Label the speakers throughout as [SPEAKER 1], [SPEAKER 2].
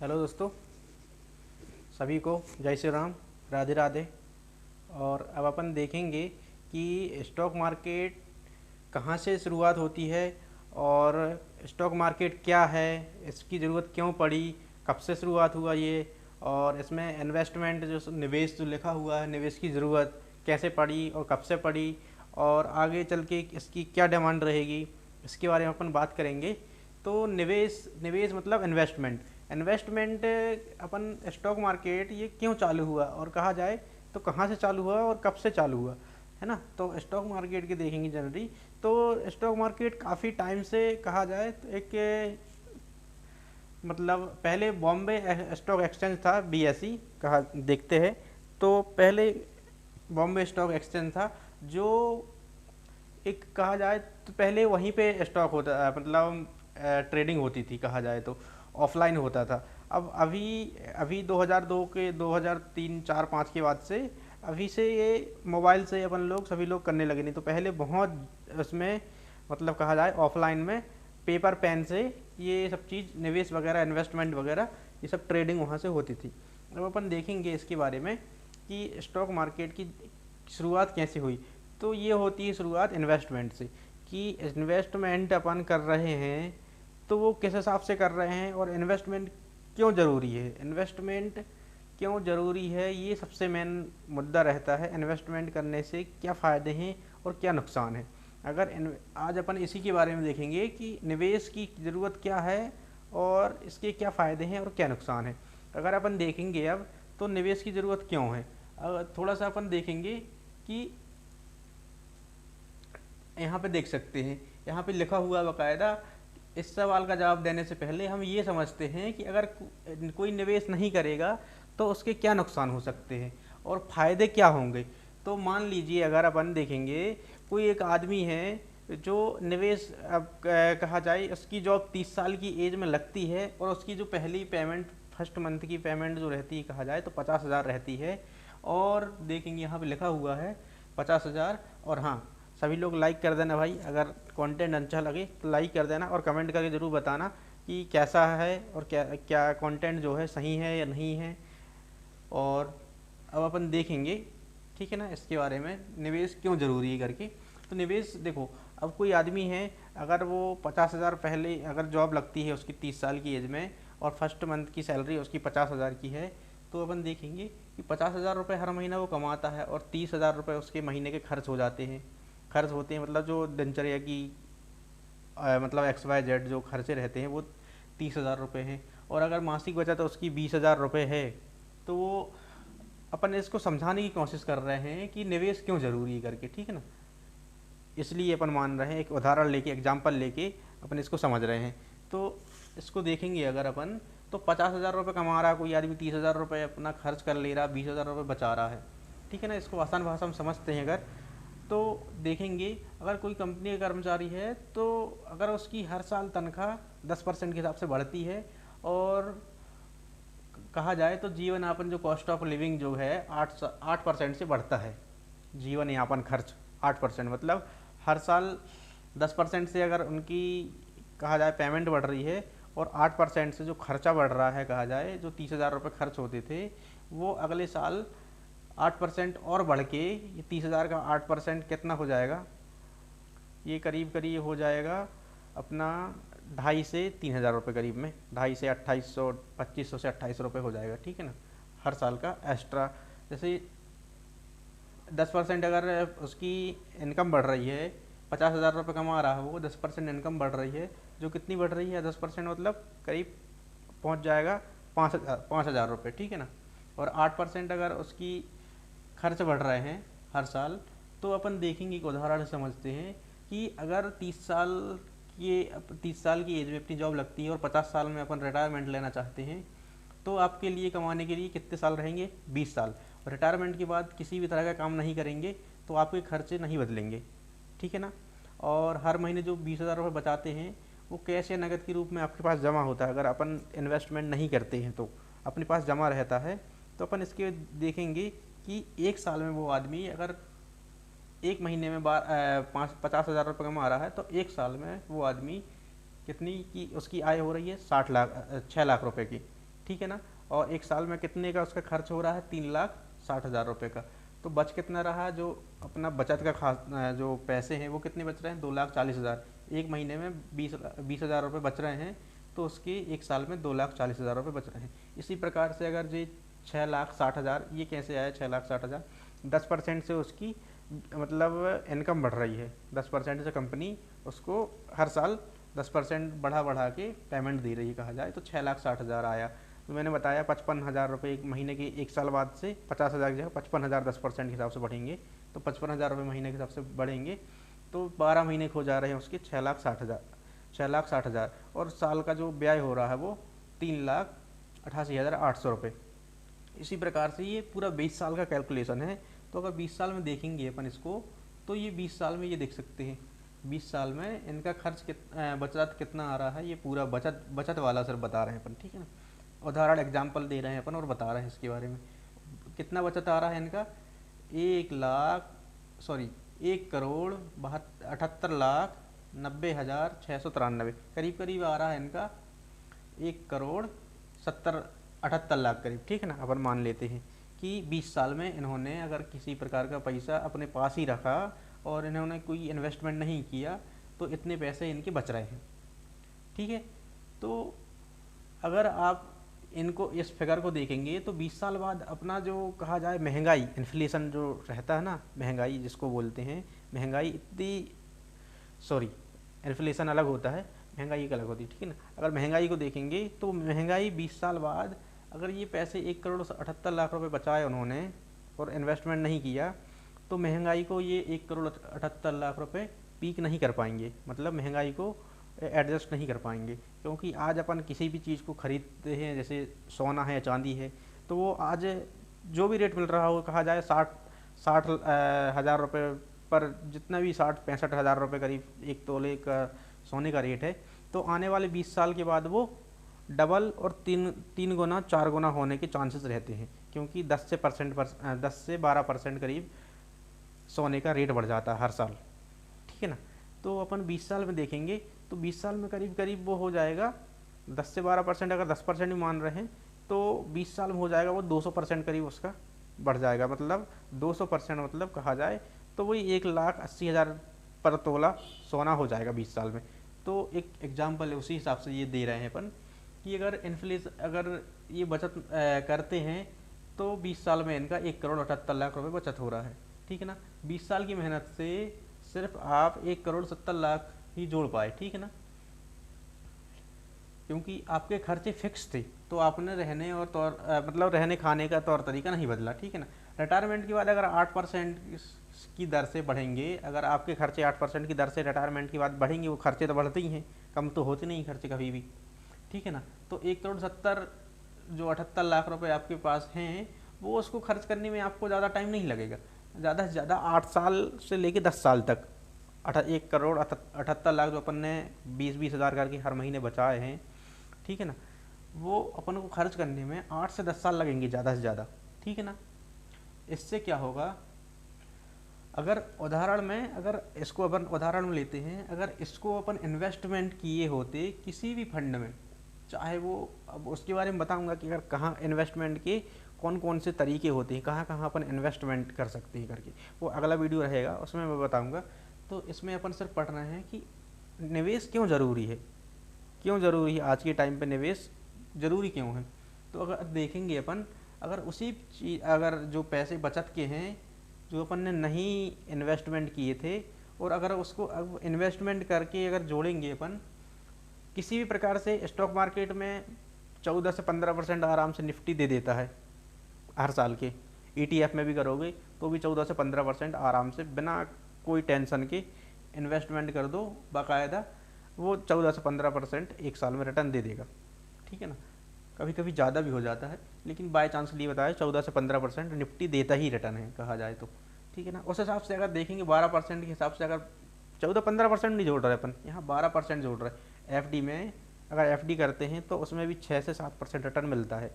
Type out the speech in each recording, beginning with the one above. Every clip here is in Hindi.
[SPEAKER 1] हेलो दोस्तों, सभी को जय श्री राम, राधे राधे। और अब अपन देखेंगे कि स्टॉक मार्केट कहाँ से शुरुआत होती है और स्टॉक मार्केट क्या है, इसकी ज़रूरत क्यों पड़ी, कब से शुरुआत हुआ ये, और इसमें इन्वेस्टमेंट जो निवेश जो लिखा हुआ है, निवेश की ज़रूरत कैसे पड़ी और कब से पड़ी, और आगे चल के इसकी क्या डिमांड रहेगी, इसके बारे में अपन बात करेंगे। तो निवेश निवेश मतलब इन्वेस्टमेंट। इन्वेस्टमेंट अपन स्टॉक मार्केट ये क्यों चालू हुआ, और कहा जाए तो कहाँ से चालू हुआ और कब से चालू हुआ, है ना। तो स्टॉक मार्केट की देखेंगे जनरली। तो स्टॉक मार्केट काफ़ी टाइम से कहा जाए तो एक मतलब पहले बॉम्बे स्टॉक एक्सचेंज था, बीएसई कहा देखते हैं। तो पहले बॉम्बे स्टॉक एक्सचेंज था, जो एक कहा जाए तो पहले वहीं पे स्टॉक होता मतलब ट्रेडिंग होती थी, कहा जाए तो ऑफलाइन होता था। अब अभी अभी 2002 के 2003 4 5 के बाद से अभी से ये मोबाइल से अपन लोग सभी लोग करने लगे। नहीं तो पहले बहुत उसमें मतलब कहा जाए ऑफलाइन में पेपर पेन से ये सब चीज़ निवेश वगैरह इन्वेस्टमेंट वगैरह ये सब ट्रेडिंग वहाँ से होती थी। अब अपन देखेंगे इसके बारे में कि स्टॉक मार्केट की शुरुआत कैसे हुई। तो ये होती है शुरुआत इन्वेस्टमेंट से, कि इन्वेस्टमेंट अपन कर रहे हैं तो वो किस हिसाब से कर रहे हैं और इन्वेस्टमेंट क्यों ज़रूरी है। इन्वेस्टमेंट क्यों ज़रूरी है ये सबसे मेन मुद्दा रहता है। इन्वेस्टमेंट करने से क्या फ़ायदे हैं और क्या नुकसान है। आज अपन इसी के बारे में देखेंगे कि निवेश की ज़रूरत क्या है और इसके क्या फ़ायदे हैं और क्या नुकसान है। अगर अपन देखेंगे अब तो निवेश की ज़रूरत क्यों है, अगर थोड़ा सा अपन देखेंगे कि यहाँ पे देख सकते हैं, यहाँ पे लिखा हुआ बाकायदा। इस सवाल का जवाब देने से पहले हम ये समझते हैं कि अगर कोई निवेश नहीं करेगा तो उसके क्या नुकसान हो सकते हैं और फायदे क्या होंगे। तो मान लीजिए अगर अपन देखेंगे कोई एक आदमी है जो निवेश, अब कहा जाए उसकी जॉब 30 साल की एज में लगती है और उसकी जो पहली पेमेंट फर्स्ट मंथ की पेमेंट जो रहती है कहा जाए तो 50,000 रहती है। और देखेंगे यहाँ पे लिखा हुआ है 50,000। और हाँ, सभी लोग लाइक कर देना भाई, अगर कंटेंट अच्छा लगे तो लाइक कर देना और कमेंट करके ज़रूर बताना कि कैसा है और क्या क्या कंटेंट जो है सही है या नहीं है। और अब अपन देखेंगे, ठीक है ना, इसके बारे में निवेश क्यों ज़रूरी है करके। तो निवेश देखो, अब कोई आदमी है अगर वो 50,000 पहले अगर जॉब लगती है उसकी 30 साल की एज में और फर्स्ट मंथ की सैलरी उसकी 50,000 की है, तो अपन देखेंगे कि 50,000 रुपये हर महीना वो कमाता है और 30,000 रुपये उसके महीने के खर्च हो जाते हैं। खर्च होते हैं मतलब जो दिनचर्या की मतलब XYZ जो खर्चे रहते हैं वो 30,000 रुपये हैं। और अगर मासिक बचत तो उसकी 20,000 रुपये है। तो वो अपन इसको समझाने की कोशिश कर रहे हैं कि निवेश क्यों ज़रूरी है करके, ठीक है ना। इसलिए अपन मान रहे हैं, एक उदाहरण लेके एग्जाम्पल लेके अपन इसको समझ रहे हैं। तो इसको देखेंगे अगर अपन, तो 50,000 रुपये कमा रहा कोई आदमी, 30,000 रुपये अपना खर्च कर ले रहा, 20,000 रुपये बचा रहा है, ठीक है ना। इसको आसान भाषा में समझते हैं अगर, तो देखेंगे अगर कोई कंपनी का कर्मचारी है तो अगर उसकी हर साल तनख्वाह 10% के हिसाब से बढ़ती है और कहा जाए तो जीवन यापन जो कॉस्ट ऑफ लिविंग जो है 8% से बढ़ता है। जीवन यापन खर्च 8% मतलब हर साल 10% से अगर उनकी कहा जाए पेमेंट बढ़ रही है और 8% से जो खर्चा बढ़ रहा है, कहा जाए जो 30,000 रुपये खर्च होते थे वो अगले साल 8% और बढ़ के ये 30,000 का 8% कितना हो जाएगा, ये करीब करीब हो जाएगा अपना 2,500 से 3,000 रुपये करीब में, 2,500 से 2,800, 2,500 से 2,800 रुपये हो जाएगा, ठीक है ना, हर साल का एक्स्ट्रा। जैसे 10% अगर उसकी इनकम बढ़ रही है, 50,000 रुपये कमा रहा है वो, 10% इनकम बढ़ रही है, जो कितनी बढ़ रही है 10% मतलब करीब पहुंच जाएगा 5,000 रुपये, ठीक है ना। और 8% अगर उसकी खर्च बढ़ रहे हैं हर साल, तो अपन देखेंगे एक उदाहरण समझते हैं कि अगर 30 साल की एज में अपनी जॉब लगती है और 50 साल में अपन रिटायरमेंट लेना चाहते हैं, तो आपके लिए कमाने के लिए कितने साल रहेंगे, 20 साल। और रिटायरमेंट के बाद किसी भी तरह का काम नहीं करेंगे तो आपके खर्चे नहीं बदलेंगे, ठीक है ना। और हर महीने जो 20,000 रुपये बचाते हैं वो कैश या नकद के रूप में आपके पास जमा होता है। अगर अपन इन्वेस्टमेंट नहीं करते हैं तो अपने पास जमा रहता है। तो अपन इसके देखेंगे कि एक साल में वो आदमी अगर एक महीने में 50,000 रुपये कमा रहा है तो एक साल में वो आदमी कितनी की उसकी आय हो रही है, 6 लाख रुपए की, ठीक है ना। और एक साल में कितने का उसका खर्च हो रहा है, 3,60,000 रुपये का। तो बच कितना रहा, जो अपना बचत का खास जो पैसे हैं वो कितने बच रहे हैं, 2,40,000। एक महीने में 20,000 रुपये बच रहे हैं, तो उसके एक साल में 2,40,000 रुपये बच रहे हैं। इसी प्रकार से अगर जी 6,60,000, ये कैसे आया 6,60,000, 10% से उसकी मतलब इनकम बढ़ रही है, 10% से कंपनी उसको हर साल 10% बढ़ा बढ़ा के पेमेंट दे रही है कहा जाए, तो 6,60,000 आया। तो मैंने बताया 55,000 रुपये एक महीने के, एक साल बाद से 50,000 की जगह 55,000 10% के हिसाब से बढ़ेंगे, तो 55,000 रुपये महीने के हिसाब से बढ़ेंगे, तो 12 महीने हो जा रहे हैं उसके 6,60,000। और साल का जो ब्याज हो रहा है वो 3,88,800 रुपये। इसी प्रकार से ये पूरा 20 साल का कैलकुलेशन है। तो अगर 20 साल में देखेंगे अपन इसको, तो ये 20 साल में ये देख सकते हैं 20 साल में इनका खर्च बचत कितना आ रहा है, ये पूरा बचत वाला सर बता रहे हैं अपन, ठीक है ना। उदाहरण एग्जाम्पल दे रहे हैं अपन और बता रहे हैं इसके बारे में कितना बचत आ रहा है इनका, 1,78,90,693, करीब करीब आ रहा है इनका 1,78,लाख करीब, ठीक है ना। अपन मान लेते हैं कि 20 साल में इन्होंने अगर किसी प्रकार का पैसा अपने पास ही रखा और इन्होंने कोई इन्वेस्टमेंट नहीं किया, तो इतने पैसे इनके बच रहे हैं, ठीक है। तो अगर आप इनको इस फिगर को देखेंगे तो 20 साल बाद अपना जो कहा जाए महंगाई, इन्फ्लेशन जो रहता है ना, महंगाई जिसको बोलते हैं, महंगाई इन्फ्लेशन अलग होता है, महंगाई एक अलग होती है, ठीक है ना। अगर महंगाई को देखेंगे तो महंगाई 20 साल बाद अगर ये पैसे 1,78,00,000 रुपये बचाए उन्होंने और इन्वेस्टमेंट नहीं किया, तो महंगाई को ये 1,78,00,000 रुपये पीक नहीं कर पाएंगे, मतलब महंगाई को एडजस्ट नहीं कर पाएंगे। क्योंकि आज अपन किसी भी चीज़ को खरीदते हैं, जैसे सोना है, चांदी है, तो वो आज जो भी रेट मिल रहा हो, कहा जाए 60 हज़ार रुपये पर, जितना भी 60-65 हज़ार रुपये करीब एक तोले का सोने का रेट है, तो आने वाले 20 साल के बाद वो डबल और तीन गुना 4 गुना होने के चांसेस रहते हैं। क्योंकि 10 से 12% करीब सोने का रेट बढ़ जाता है हर साल, ठीक है ना। तो अपन 20 साल में देखेंगे तो 20 साल में करीब करीब वो हो जाएगा 10 से 12%, अगर 10% भी मान रहे हैं तो 20 साल में हो जाएगा वो 200% करीब उसका बढ़ जाएगा, मतलब 200% मतलब कहा जाए तो वही 1,80,000 पर तोला सोना हो जाएगा 20 साल में। तो एक एग्जाम्पल है, उसी हिसाब से ये दे रहे हैं अपन कि अगर ये बचत करते हैं तो 20 साल में इनका 1,78,00,000 रुपये बचत हो रहा है, ठीक है ना। 20 साल की मेहनत से सिर्फ आप 1,70,00,000 ही जोड़ पाए, ठीक है ना, क्योंकि आपके खर्चे फिक्स थे, तो आपने रहने और मतलब रहने खाने का तौर तरीका नहीं बदला, ठीक है ना। रिटायरमेंट के बाद अगर 8% की दर से बढ़ेंगे, अगर आपके खर्चे 8% की दर से रिटायरमेंट के बाद बढ़ेंगे, वो खर्चे तो बढ़ते ही हैं, कम तो होते नहीं खर्चे कभी भी, ठीक है ना। तो 1,70,00,000 जो 78,00,000 रुपये आपके पास हैं, वो उसको खर्च करने में आपको ज़्यादा टाइम नहीं लगेगा, ज़्यादा से ज़्यादा 8 साल से लेके 10 साल तक 1,78,00,000 जो अपन ने 20-20 हज़ार करके हर महीने बचाए हैं, ठीक है ना, वो अपन को खर्च करने में 8 से 10 साल लगेंगे ज़्यादा से ज़्यादा, ठीक है ना। इससे क्या होगा, अगर इसको अपन उदाहरण में लेते हैं, अगर इसको अपन इन्वेस्टमेंट किए होते किसी भी फंड में, चाहे वो, अब उसके बारे में बताऊंगा कि अगर कहाँ इन्वेस्टमेंट के कौन कौन से तरीके होते हैं, कहाँ कहाँ अपन इन्वेस्टमेंट कर सकते हैं करके, वो अगला वीडियो रहेगा उसमें मैं बताऊंगा। तो इसमें अपन सिर्फ पढ़ रहे हैं कि निवेश क्यों ज़रूरी है, आज के टाइम पे निवेश ज़रूरी क्यों है। तो अगर देखेंगे अपन, अगर जो पैसे बचत के हैं जो अपन ने नहीं इन्वेस्टमेंट किए थे, और अगर उसको अब इन्वेस्टमेंट करके अगर जोड़ेंगे अपन किसी भी प्रकार से, स्टॉक मार्केट में 14 से 15% आराम से निफ्टी दे देता है हर साल के, ETF में भी करोगे तो भी 14 से 15% आराम से बिना कोई टेंशन के इन्वेस्टमेंट कर दो बाकायदा, वो 14 से 15% एक साल में रिटर्न दे देगा, ठीक है ना। कभी कभी ज़्यादा भी हो जाता है, लेकिन बाय चांस लिए बताया 14 से 15% निफ्टी देता ही रिटर्न है कहा जाए तो, ठीक है ना। उस हिसाब से अगर देखेंगे 12% के हिसाब से, अगर 14-15% नहीं जोड़ रहे अपन, यहाँ 12% जोड़ रहे। FD में अगर FD करते हैं तो उसमें भी 6 से 7% रिटर्न मिलता है,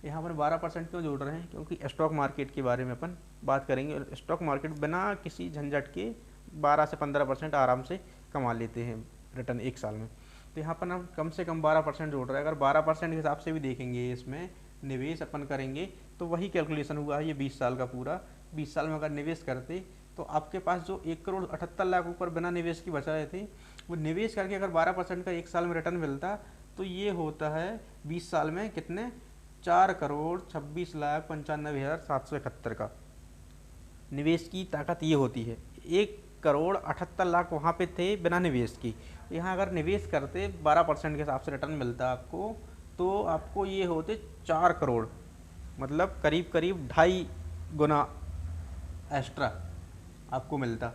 [SPEAKER 1] यहाँ पर 12% क्यों जोड़ रहे हैं, क्योंकि स्टॉक मार्केट के बारे में अपन बात करेंगे। स्टॉक मार्केट बिना किसी झंझट के 12 से 15% आराम से कमा लेते हैं रिटर्न एक साल में। तो यहाँ पर हम कम से कम 12% जोड़ रहे हैं। अगर 12% के हिसाब से भी देखेंगे इसमें निवेश अपन करेंगे तो वही कैलकुलेशन हुआ है ये 20 साल का पूरा। 20 साल में अगर निवेश करते तो आपके पास जो 1,78,00,000 ऊपर बिना निवेश की बचा रहे थे, वो निवेश करके अगर 12% का एक साल में रिटर्न मिलता तो ये होता है 20 साल में कितने, 4,26,95,771 का। निवेश की ताकत ये होती है। 1,78,00,000 वहाँ पे थे बिना निवेश की, यहाँ अगर निवेश करते 12% के हिसाब से रिटर्न मिलता आपको, तो आपको ये होते 4 करोड़, मतलब करीब करीब 2.5 गुना एक्स्ट्रा आपको मिलता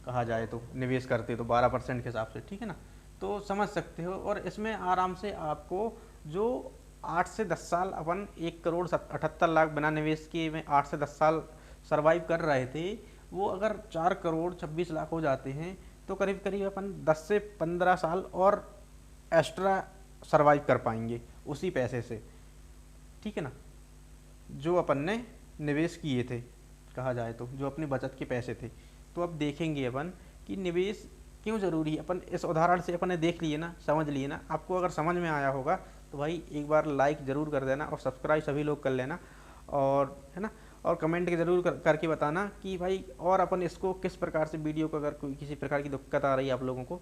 [SPEAKER 1] कहा जाए तो, निवेश करते तो 12% के हिसाब से, ठीक है ना। तो समझ सकते हो। और इसमें आराम से आपको जो 8 से 10 साल अपन 1,78,00,000 बिना निवेश किए में 8 से 10 साल सरवाइव कर रहे थे, वो अगर 4,26,00,000 हो जाते हैं तो करीब करीब अपन 10 से 15 साल और एक्स्ट्रा सरवाइव कर पाएंगे उसी पैसे से, ठीक है ना, जो अपन ने निवेश किए थे कहा जाए तो, जो अपनी बचत के पैसे थे। तो अब देखेंगे अपन कि निवेश क्यों ज़रूरी है। अपन इस उदाहरण से अपन ने देख लिए ना, समझ लिए ना। आपको अगर समझ में आया होगा तो भाई एक बार लाइक ज़रूर कर देना और सब्सक्राइब सभी लोग कर लेना, और है ना, और कमेंट के ज़रूर करके बताना कि भाई और अपन इसको किस प्रकार से वीडियो को, अगर कोई किसी प्रकार की दिक्कत आ रही है आप लोगों को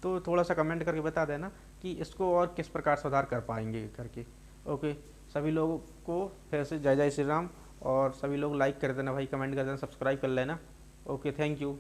[SPEAKER 1] तो थोड़ा सा कमेंट करके बता देना कि इसको और किस प्रकार सुधार कर पाएंगे करके। ओके, सभी लोगों को फिर से जय जय श्री राम, और सभी लोग लाइक कर देना भाई, कमेंट कर देना, सब्सक्राइब कर लेना। Okay, thank you.